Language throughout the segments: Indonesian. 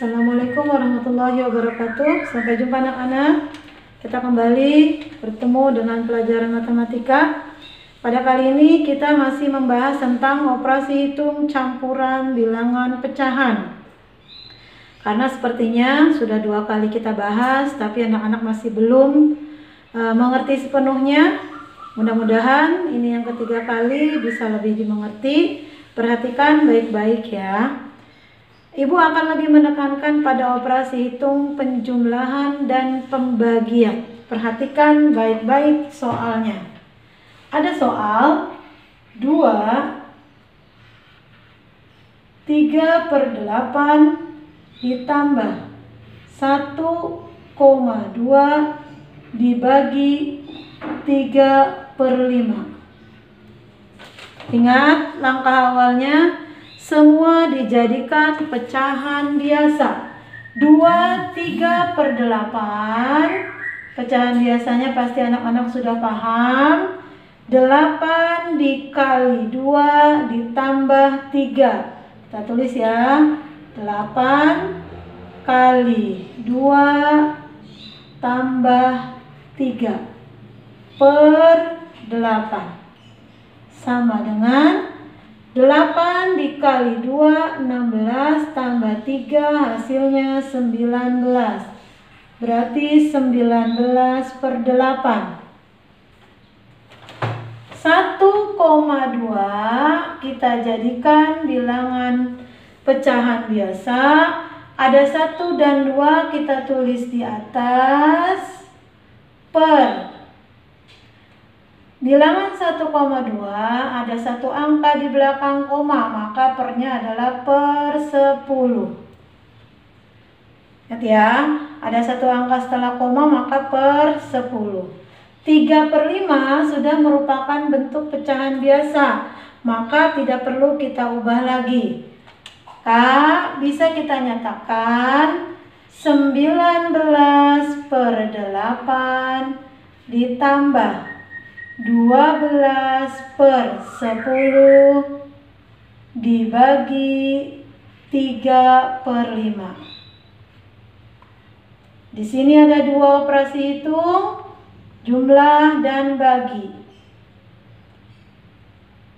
Assalamualaikum warahmatullahi wabarakatuh. Sampai jumpa anak-anak. Kita kembali bertemu dengan pelajaran matematika. Pada kali ini kita masih membahas tentang operasi hitung campuran bilangan pecahan. Karena sepertinya sudah 2 kali kita bahas, tapi anak-anak masih belum mengerti sepenuhnya. Mudah-mudahan ini yang ketiga kali bisa lebih dimengerti. Perhatikan baik-baik ya. Ibu akan lebih menekankan pada operasi hitung penjumlahan dan pembagian. Perhatikan baik-baik soalnya. Ada soal 3/8 ditambah 1,2 dibagi 3/5. Ingat langkah awalnya, semua dijadikan pecahan biasa. 2/3/8. Pecahan biasanya pasti anak-anak sudah paham. 8 dikali 2 ditambah 3. Kita tulis ya. 8 kali 2 tambah 3 per 8. Sama dengan 8 dikali 2, 16, tambah 3, hasilnya 19. Berarti 19/8. 1,2 kita jadikan bilangan pecahan biasa. Ada 1 dan 2 kita tulis di atas, per bilangan 1,2 ada 1 angka di belakang koma, maka pernya adalah per 10. Lihat ya, ada 1 angka setelah koma maka per 10. 3/5 sudah merupakan bentuk pecahan biasa, maka tidak perlu kita ubah lagi. Bisa kita nyatakan 19/8 ditambah 12/10 dibagi 3/5. Di sini ada 2 operasi hitung, jumlah dan bagi.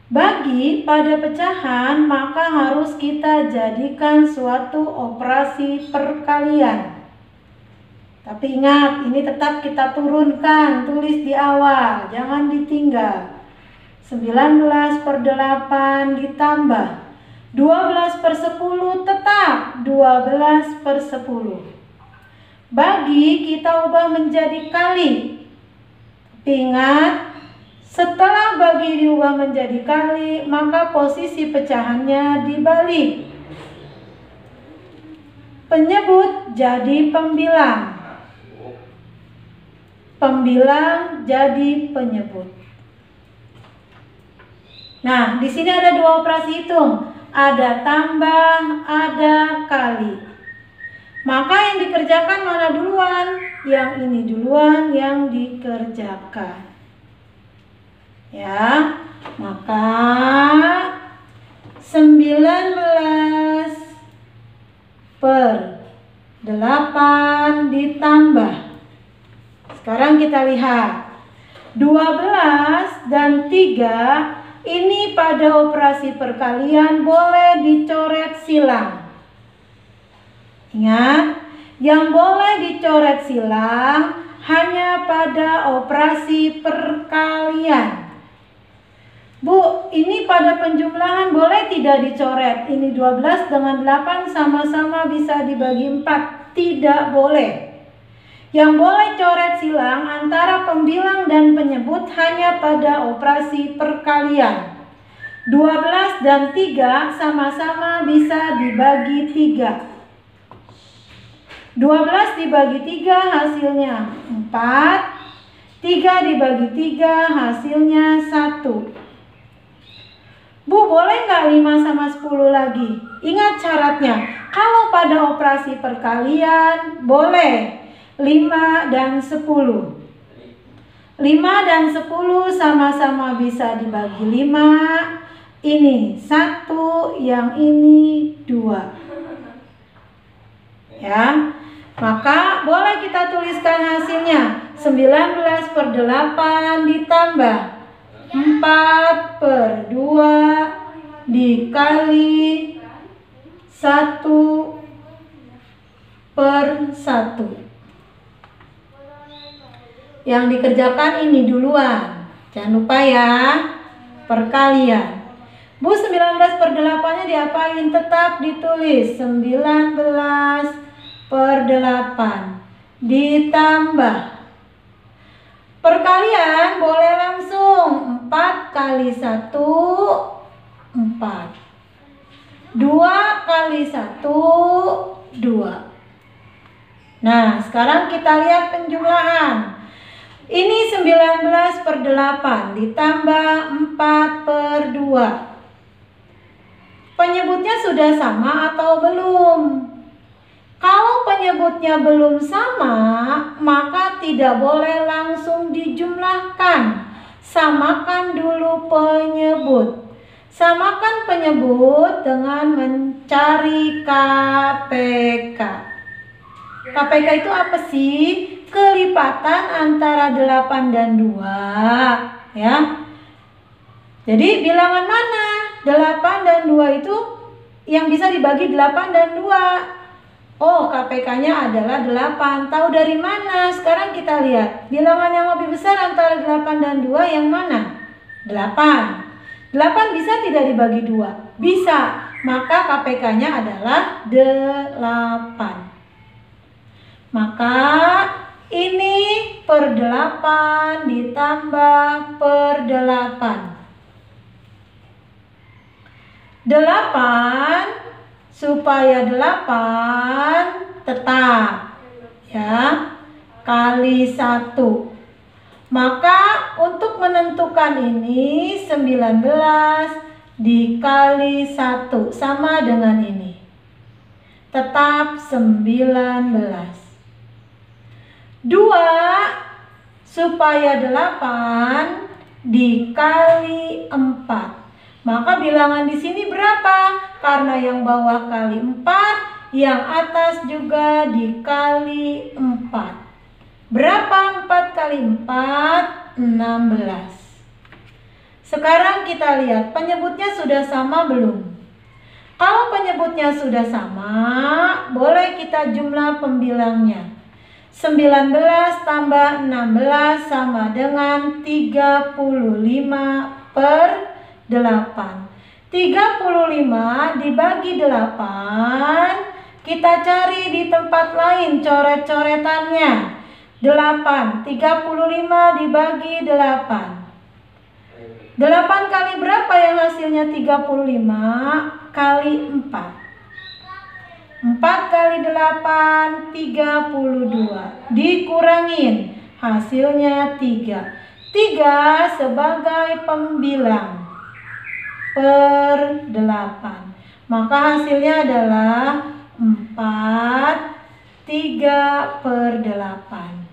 Bagi pada pecahan maka harus kita jadikan suatu operasi perkalian. Tapi ingat, ini tetap kita turunkan, tulis di awal, jangan ditinggal. 19/8 ditambah 12/10 tetap 12/10. Bagi kita ubah menjadi kali. Tapi ingat, setelah bagi diubah menjadi kali, maka posisi pecahannya dibalik. Penyebut jadi pembilang. Pembilang jadi penyebut. Nah, di sini ada 2 operasi hitung. Ada tambah, ada kali. Maka yang dikerjakan mana duluan? Yang ini duluan yang dikerjakan. Ya, maka 19/8 ditambah. Sekarang kita lihat 12 dan 3 ini pada operasi perkalian boleh dicoret silang. Ingat, yang boleh dicoret silang hanya pada operasi perkalian. Bu, ini pada penjumlahan boleh tidak dicoret? Ini 12 dengan 8 sama-sama bisa dibagi 4. Tidak boleh. Yang boleh coret silang antara pembilang dan penyebut hanya pada operasi perkalian. 12 dan 3 sama-sama bisa dibagi 3. 12 dibagi 3 hasilnya 4. 3 dibagi 3 hasilnya 1. Bu, boleh nggak 5 sama 10 lagi? Ingat syaratnya. Kalau pada operasi perkalian boleh 5 dan 10. 5 dan 10 sama-sama bisa dibagi 5. Ini 1, yang ini 2. ya. Maka boleh kita tuliskan hasilnya. 19/8 ditambah 4/2 dikali 1/1. Yang dikerjakan ini duluan. Jangan lupa ya, perkalian. Bu, 19/8-nya diapain? Tetap ditulis 19/8 ditambah. Perkalian boleh langsung. 4 kali 1 4. 2 kali 1 2. Nah, sekarang kita lihat penjumlahan. Ini 19/8 ditambah 4/2. Penyebutnya sudah sama atau belum? Kalau penyebutnya belum sama, maka tidak boleh langsung dijumlahkan. Samakan dulu penyebut. Samakan penyebut dengan mencari KPK. KPK itu apa sih? Kelipatan antara 8 dan 2, ya. Jadi bilangan mana? 8 dan 2 itu yang bisa dibagi 8 dan 2. Oh, KPK-nya adalah 8. Tahu dari mana? Sekarang kita lihat. Bilangan yang lebih besar antara 8 dan 2 yang mana? 8. 8 bisa tidak dibagi 2? Bisa. Maka KPK-nya adalah 8. Maka ini per 8 ditambah per 8. 8 supaya 8 tetap, ya, kali 1. Maka untuk menentukan ini 19 dikali 1 sama dengan ini. Tetap 19. 2 supaya 8 dikali 4. Maka bilangan di sini berapa? Karena yang bawah kali 4, yang atas juga dikali 4. Berapa 4 kali 4? 16. Sekarang kita lihat penyebutnya sudah sama belum? Kalau penyebutnya sudah sama, boleh kita jumlah pembilangnya. 19 tambah 16 sama dengan 35/8. 35 dibagi 8, kita cari di tempat lain coret-coretannya. 8, 35 dibagi 8. 8 kali berapa yang hasilnya 35? Kali 4. 4 kali 8, 32. Dikurangin, hasilnya 3. 3 sebagai pembilang per 8. Maka hasilnya adalah 4, 3/8.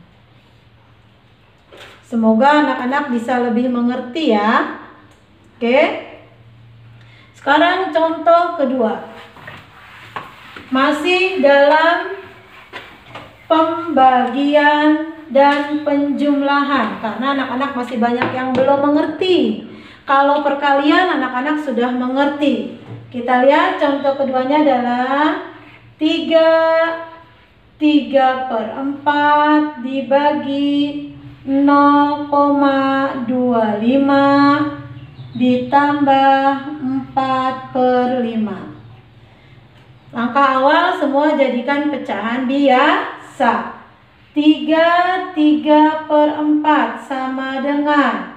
Semoga anak-anak bisa lebih mengerti ya. Oke. Sekarang contoh kedua. Masih dalam pembagian dan penjumlahan, karena anak-anak masih banyak yang belum mengerti. Kalau perkalian anak-anak sudah mengerti. Kita lihat contoh keduanya adalah 3/4 dibagi 0,25 ditambah 4/5. Langkah awal semua jadikan pecahan biasa. 3/4 sama dengan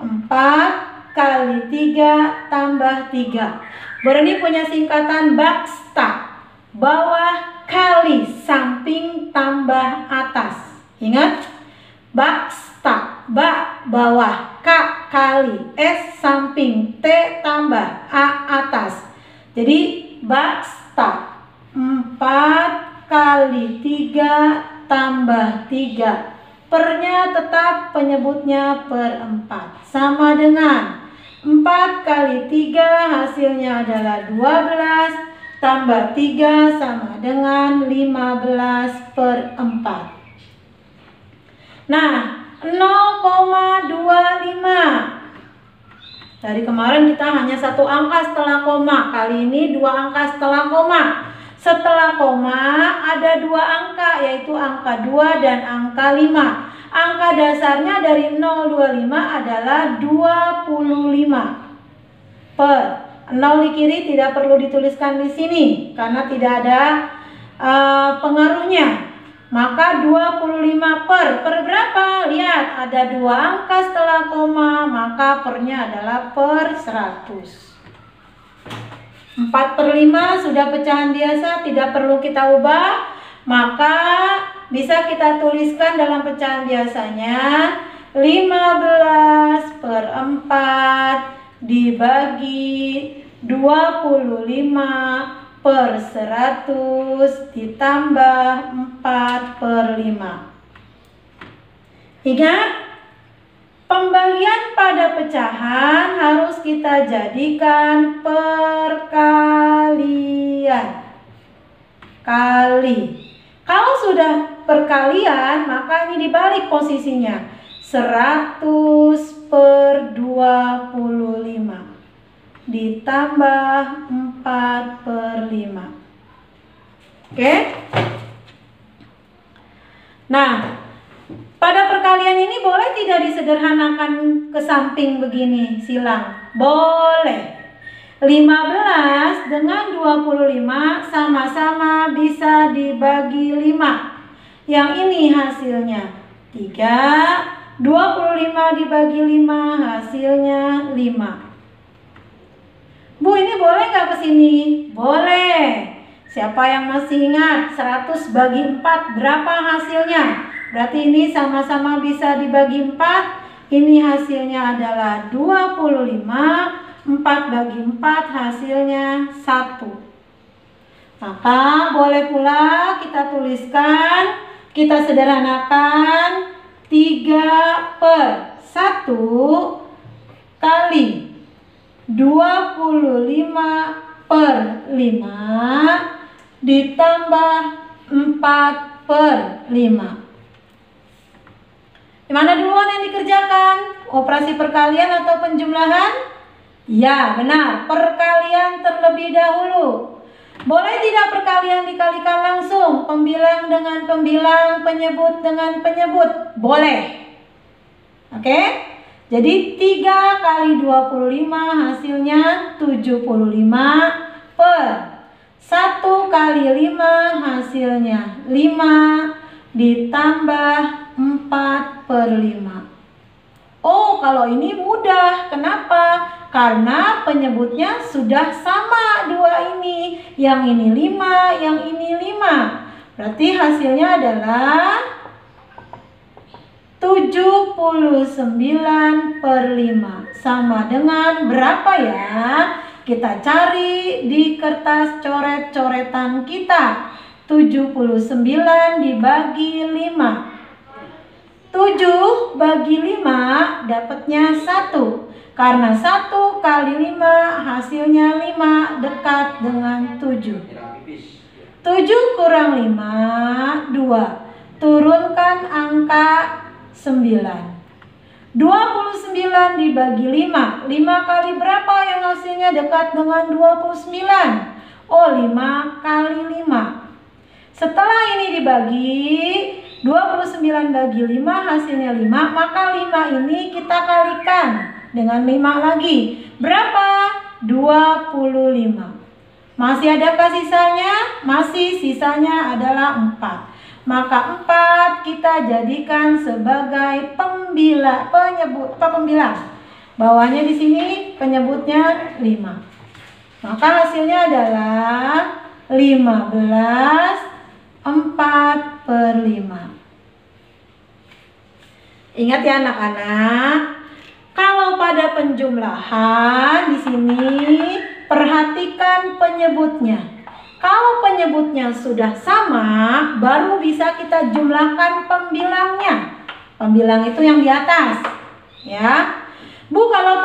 4 kali 3 tambah 3. Berani punya singkatan BAKSTA. Bawah kali samping tambah atas. Ingat? BAKSTA. Bawah, K kali, S samping, T tambah, A atas. Jadi BAKSTA 4 kali 3 tambah 3. Pernya tetap penyebutnya per 4. Sama dengan 4 kali 3 hasilnya adalah 12 tambah 3 sama dengan 15/4. Nah, 0,25. Dari kemarin kita hanya satu angka setelah koma, kali ini dua angka setelah koma. Setelah koma ada dua angka, yaitu angka 2 dan angka 5. Angka dasarnya dari 025 adalah 25. Per 0 di kiri tidak perlu dituliskan di sini karena tidak ada pengaruhnya. Maka 25 per berapa? Lihat, ada dua angka setelah koma, maka pernya adalah per 100. 4/5 sudah pecahan biasa, tidak perlu kita ubah. Maka bisa kita tuliskan dalam pecahan biasanya 15/4 dibagi 25/100 ditambah 4/5. Ingat, pembagian pada pecahan harus kita jadikan perkalian. Kali. Kalau sudah perkalian, maka ini dibalik posisinya. 100/25 ditambah 4/5. Oke? Nah, pada perkalian ini boleh tidak disederhanakan ke samping begini, silang? Boleh. 15 dengan 25 sama-sama bisa dibagi 5. Yang ini hasilnya 3. 25 dibagi 5 hasilnya 5. Bu, ini boleh nggak ke sini? Boleh. Siapa yang masih ingat 100 bagi 4 berapa hasilnya? Berarti ini sama-sama bisa dibagi 4. Ini hasilnya adalah 25. 4 bagi 4 hasilnya 1. Maka boleh pula kita tuliskan, kita sederhanakan 3/1 kali 25/5 ditambah 4/5. Gimana duluan yang dikerjakan? Operasi perkalian atau penjumlahan? Ya, benar. Perkalian terlebih dahulu. Boleh tidak perkalian dikalikan langsung? Pembilang dengan pembilang, penyebut dengan penyebut? Boleh. Oke? Jadi 3 kali 25 hasilnya 75 per 1 kali 5 hasilnya 5 ditambah 4/5. Oh, kalau ini mudah. Kenapa? Karena penyebutnya sudah sama dua ini. Yang ini 5, yang ini 5. Berarti hasilnya adalah 79/5. Sama dengan berapa ya? Kita cari di kertas coret-coretan kita. 79 dibagi 5. 7 bagi 5 dapatnya 1. Karena 1 kali 5 hasilnya 5, dekat dengan 7. 7 kurang 5, 2. Turunkan angka 9. 29 dibagi 5. 5 kali berapa yang hasilnya dekat dengan 29? Oh, 5 kali 5. Setelah ini dibagi 29 bagi 5 hasilnya 5, maka 5 ini kita kalikan dengan 5 lagi. Berapa? 25. Masih adakah sisanya? Masih, sisanya adalah 4. Maka 4 kita jadikan sebagai pembilang. Bawahnya di sini penyebutnya 5. Maka hasilnya adalah 15/4/5. Ingat ya anak-anak, kalau pada penjumlahan di sini perhatikan penyebutnya. Kalau penyebutnya sudah sama, baru bisa kita jumlahkan pembilangnya. Pembilang itu yang di atas, ya. Bu, kalau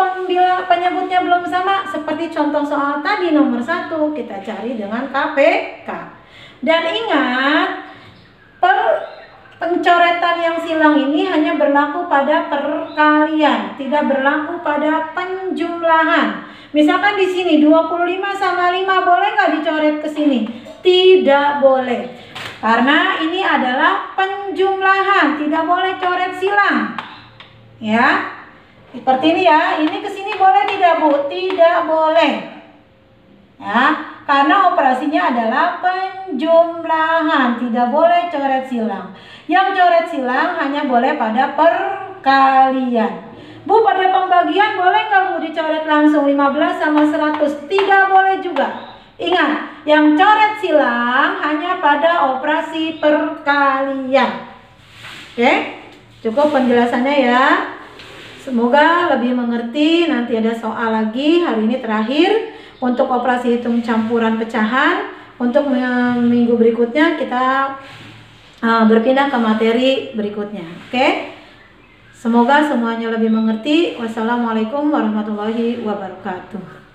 penyebutnya belum sama, seperti contoh soal tadi nomor 1, kita cari dengan KPK. Dan ingat, pencoretan yang silang ini hanya berlaku pada perkalian, tidak berlaku pada penjumlahan. Misalkan di sini 25 sama 5, boleh nggak dicoret ke sini? Tidak boleh. Karena ini adalah penjumlahan, tidak boleh coret silang. Ya. Seperti ini ya. Ini ke sini boleh tidak, Bu? Tidak boleh. Ya, karena operasinya adalah penjumlahan, tidak boleh coret silang. Yang coret silang hanya boleh pada perkalian. Bu, pada pembagian boleh nggak, Bu, dicoret langsung 15 sama 100? Tidak boleh juga. Ingat, yang coret silang hanya pada operasi perkalian. Oke, cukup penjelasannya ya. Semoga lebih mengerti. Nanti ada soal lagi. Hari ini terakhir untuk operasi hitung campuran pecahan. Untuk minggu berikutnya kita berpindah ke materi berikutnya. Oke. Semoga semuanya lebih mengerti. Wassalamualaikum warahmatullahi wabarakatuh.